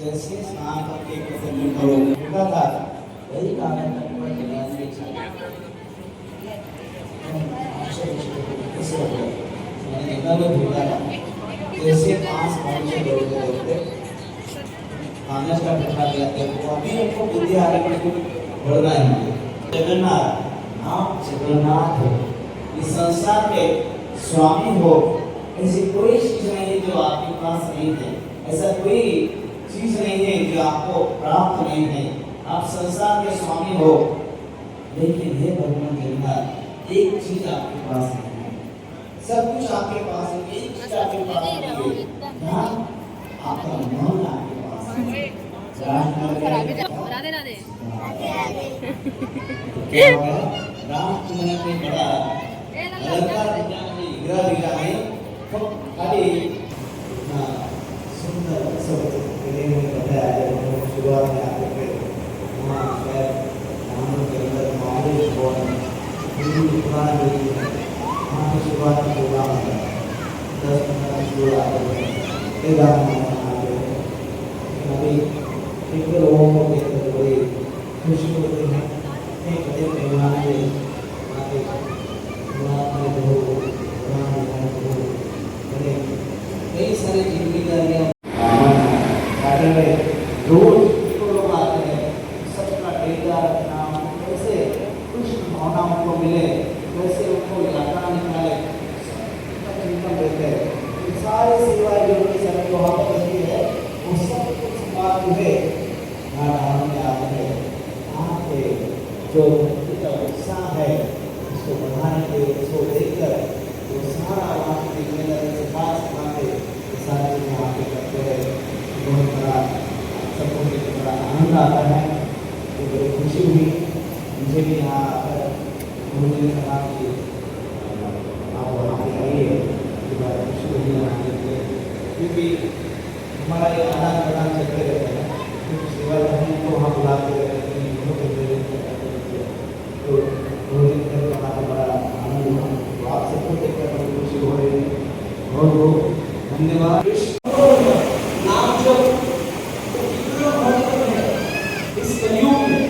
जैसे स्नान करके प्रसन्न करो होता था वही कारण पर ध्यान से मैंने इतना भी भूला था जैसे 5 मिनट से दौड़ते कागज का टुकड़ा दिया थे वो अभी हमको बुद्धि आ रही है बढ़ना है जगन्नाथ आप जगन्नाथ हो इस संसार के स्वामी हो ऐसी कोई चीज नहीं है जो आपके पास नहीं है ऐसा कोई चीज नहीं है जो आपको प्राप्त नहीं है आप संसार के स्वामी हो लेकिन हे भगवान जगन्नाथ एक चीज आपके पास नहीं है सब कुछ आपके पास है एक चीज आपके पास नहीं है आपका मन आपके पास है राधे राधे राम तुम्हें कोई बड़ा अलंकार विग्रह दिया है तो खाली सुंदर सब के लिए बताया जब शुरुआत में आते थे वहाँ शायद राम के अंदर मालिक और हिंदू पुराण भी वहाँ की शुरुआत में प्रोग्राम होता है 10-15 शुरुआत होते हैं अभी एक लोगों को देखकर बड़ी खुशी होती है एक बड़े पैमाने पे आगे महात्मा हो राम हो बड़े कई सारी जिम्मेदारियां रोज लोग आते हैं सबका डेटा रखना कैसे कुछ भावना उनको मिले कैसे उनको यात्रा निकाले चिंतन देते हैं सारी सेवाएं जो उनकी समय को वहाँ पर होती है वो सब कुछ बात है नाम में आते हैं वहाँ पे जो उत्साह है उसको बढ़ाने के उसको देखकर वो सारा वहाँ की जिम्मेदारी से खास बनाते सारी चीज़ें वहाँ पे करते हैं बहुत बड़ा सबको एक बड़ा आनंद आता है तो बड़ी खुशी हुई मुझे भी यहाँ आकर मुझे कहा कि आप वहाँ पे आइए खुशी हुई यहाँ के क्योंकि हमारा ये आदान प्रदान चलते रहते हैं क्योंकि सेवा करने को वहाँ बुलाते रहते हैं तो 2 दिन तक वहाँ पर बड़ा आनंद हुआ तो आप सबको देखकर बड़ी खुशी हो रही है बहुत बहुत धन्यवाद नाम जो इस कलयुग में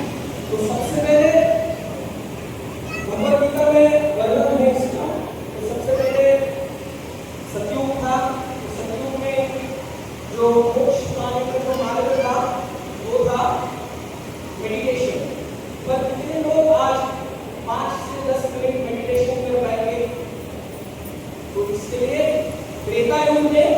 तो सबसे पहले भगवद गीता में वर्णन है इसका तो सबसे पहले सतयुग था सतयुग में जो मोक्ष पाने का जो मार्ग था वो था मेडिटेशन पर कितने लोग आज 5 से 10 मिनट मेडिटेशन कर पाएंगे तो इसके लिए त्रेता युग में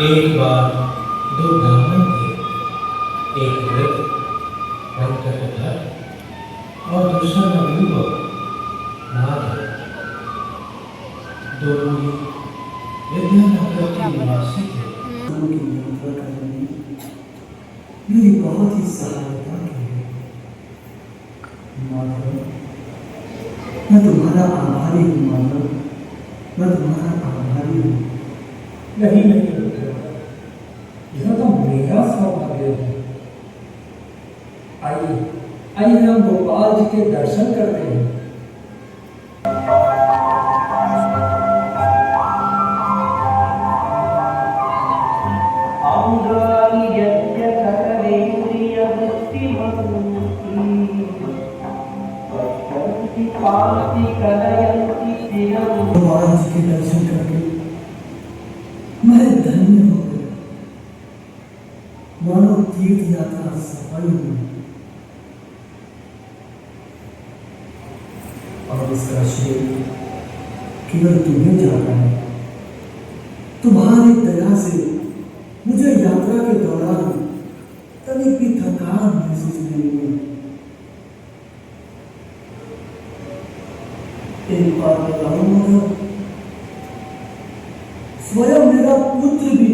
एक बार दो ब्राह्मण थे, एक वृद्ध वंकटधर और दूसरा नवयुवक माधव। दोनों ही विद्यानगर के निवासी थे। मेरी बहुत ही सहायता की है माधव। मैं तुम्हारा आभारी हूँ माधव, मैं तुम्हारा आभारी हूँ। नहीं नहीं, यह तो मेरा सौभाग्य है। आइए आइए हम गोपाल जी के दर्शन करते हैं। गोपाल जी के दर्शन करके मैं धन्य हो गया, मानो तीर्थ यात्रा सफल हुई। और इसका श्रेय केवल तुम्हें जाता है। तुम्हारी दया से मुझे यात्रा के दौरान तनिक भी थकान महसूस नहीं हुई। एक बार बताऊंगा, स्वयं मेरा पुत्र भी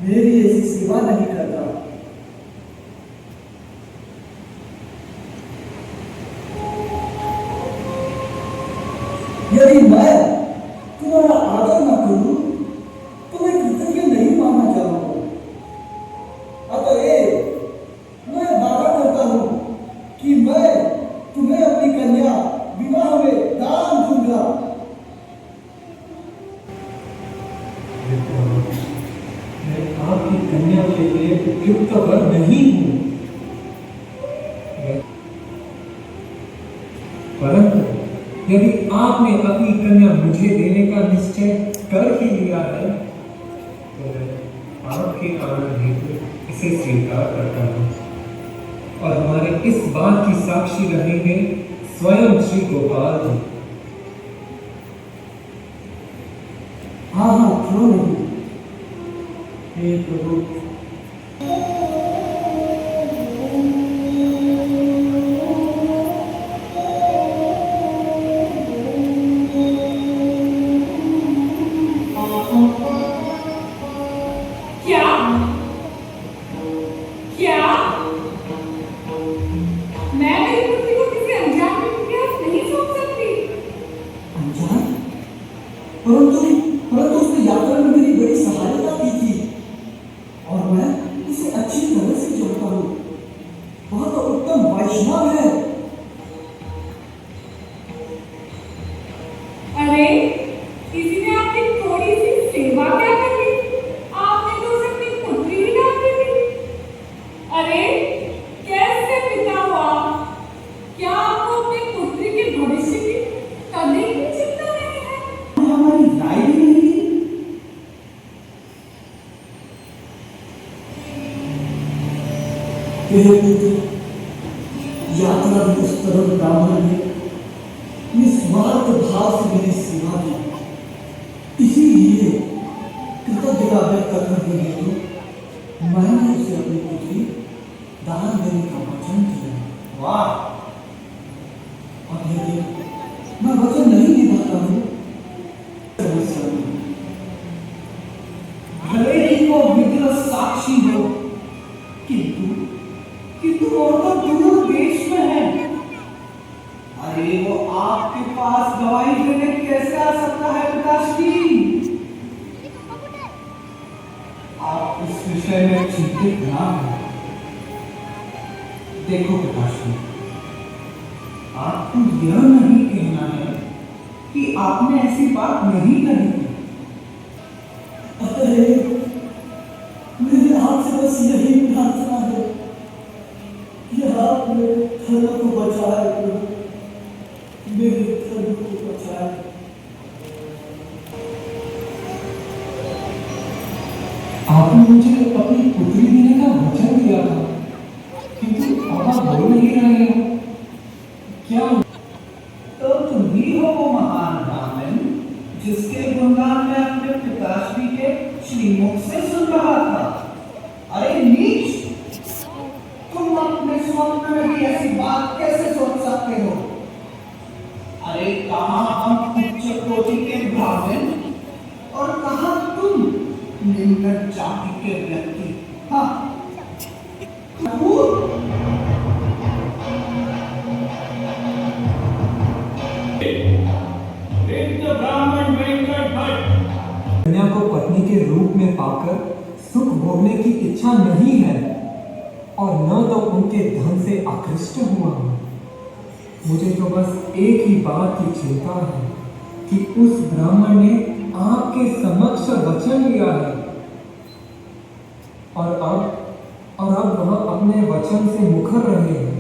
मेरी ऐसी सेवा नहीं करता। यदि मैं तुम्हारा आदर न करूं तो मैं कृतज्ञ नहीं माना जाऊंगा। अतएव मैं वादा करता हूं कि मैं तुम्हें अपनी कन्या विवाह में दान दूंगा। मैं आपकी कन्या के लिए उपयुक्त वर नहीं हूं, परंतु यदि आपने अपनी कन्या मुझे देने का निश्चय कर ही लिया है तो मैं आपके आनंद हेतु इसे स्वीकार करता हूं। और हमारे इस बात की साक्षी रहेंगे स्वयं श्री गोपाल जी। हाँ हाँ, क्यों नहीं। हे प्रभु, परंतु उसने यात्रा में मेरी बड़ी सहायता की थी और मैं उसे अच्छी तरह से जानता हूँ। वह तो उत्तम वैष्णव है। अरे किसी ने आपकी थोड़ी सी सेवा क्या कर दी? आपने तो उसे अपनी पुत्री ही डाल दी थी। अरे कैसे पिता हुआ? क्या आपको अपनी पुत्री के भविष्य की कभी भी चिंता नहीं है? हमारी राय भी नहीं ली। मेरे पुत्र, यात्रा में उस तरह ब्राह्मण ने निस्वार्थ भाव से मेरी सेवा की। इसीलिए कृतज्ञता व्यक्त करने हेतु मैंने उसे अपनी पुत्री दान देने का वचन किया। वाह! और यदि मैं वचन नहीं निभाता हूँ, समस्या नहीं। भले ही वो तो दूर देश में है। अरे वो आपके पास दवाई देने कैसे आ सकता है पिताश्री? आप इस विषय में चिंतित ना हो। देखो पिताश्री, आपको यह नहीं कहना है कि आपने ऐसी बात नहीं कही थी। अरे मेरे आपसे बस यही प्रार्थना है कि आप मेरे धर्म को बचाए, मेरे धर्म को बचाए। आपने मुझे अपनी पुत्री देने का वचन दिया था, किंतु अब आप बोल नहीं रहे हो। क्या तो तुम ही हो वो महान ब्राह्मण जिसके गुणगान मैं अपने पिताश्री के श्रीमुख से सुन रहा था। अरे नीच, तुम अपने स्वप्न में भी ऐसी बात कैसे सोच सकते हो? अरे कहाँ हम उच्च कोटि के ब्राह्मण और कहाँ तुम निम्न जाति के व्यक्ति। हाँ, ब्राह्मण वेंकट भट्ट कन्या को पत्नी के रूप में पाकर सुख भोगने की इच्छा नहीं है और न तो उनके धन से आकृष्ट हुआ हूं। मुझे तो बस एक ही बात की चिंता है कि उस ब्राह्मण ने आपके समक्ष वचन लिया है और अब वह अपने वचन से मुकर रहे हैं।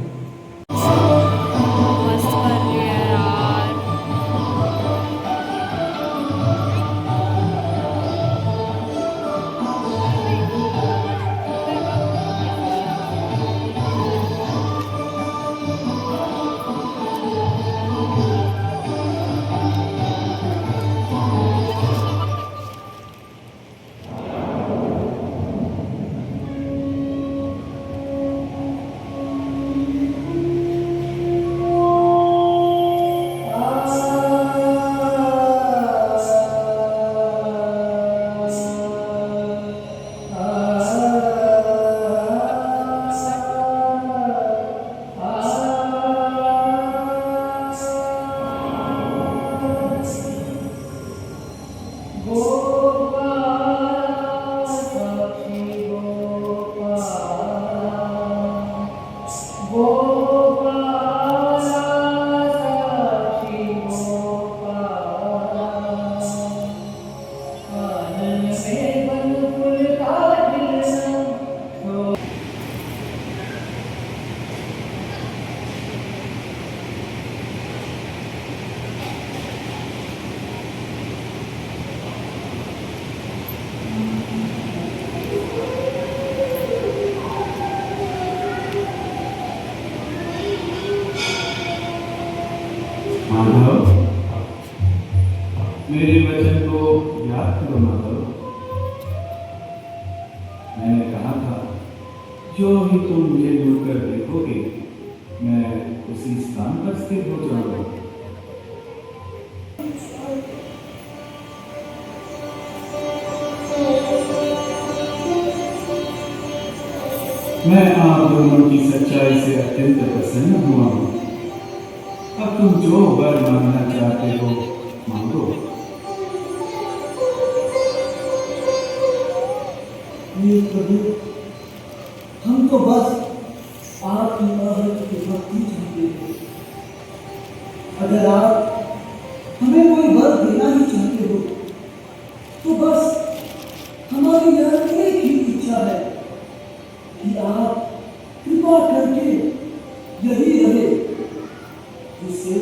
माधव, मेरे वचन को याद करो माधव। मैंने कहा था जो ही तुम मुझे मुड़कर देखोगे मैं उसी स्थान पर स्थित हो जाऊंगा। मैं आप दोनों की सच्चाई से अत्यंत प्रसन्न हुआ हूं। अब तुम जो वर मांगना चाहते हो मांगो। ये प्रभु, हम तो बस आपकी आहट की भक्ति चाहते हैं। अगर आप हमें कोई वर देना ही चाहते हो तो बस हमारी यह एक ही इच्छा है कि आप कृपा करके यही रहे, जिससे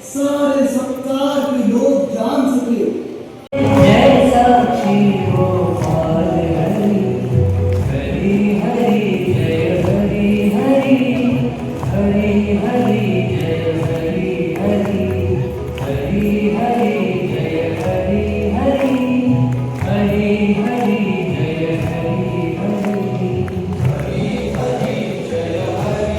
सारे सत्कार के लोग जान सके। जय साक्षी हो हरि हरि हरि जय हरि हरि हरि हरि जय हरि हरि हरि हरि जय हरि हरि हरि हरि जय हरि हरि हरि हरि जय हरि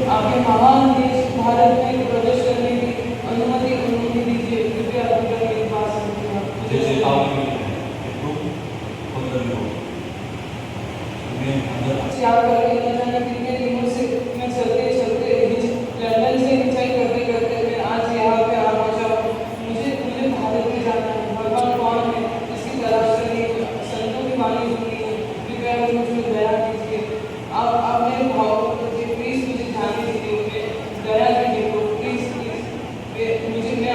आपके महान देश भारत में प्रवेश करने की अनुमति दीजिए। कृपया अभी मेरी बात सुनिए। आप करके न जाने कितने दिनों से मैं चलते लंदन से हिंचाई करते मैं आज यहाँ पे आ पहुँचा। मुझे भारत में जाना है। भगवान कौन है इसकी तलाश करनी है। संतों की वाणी सुननी है। कृपया मुझे दया कीजिए। आप मेरे भाव को प्लीज मुझे जाने दीजिए। दया कीजिए प्लीज मुझे मैं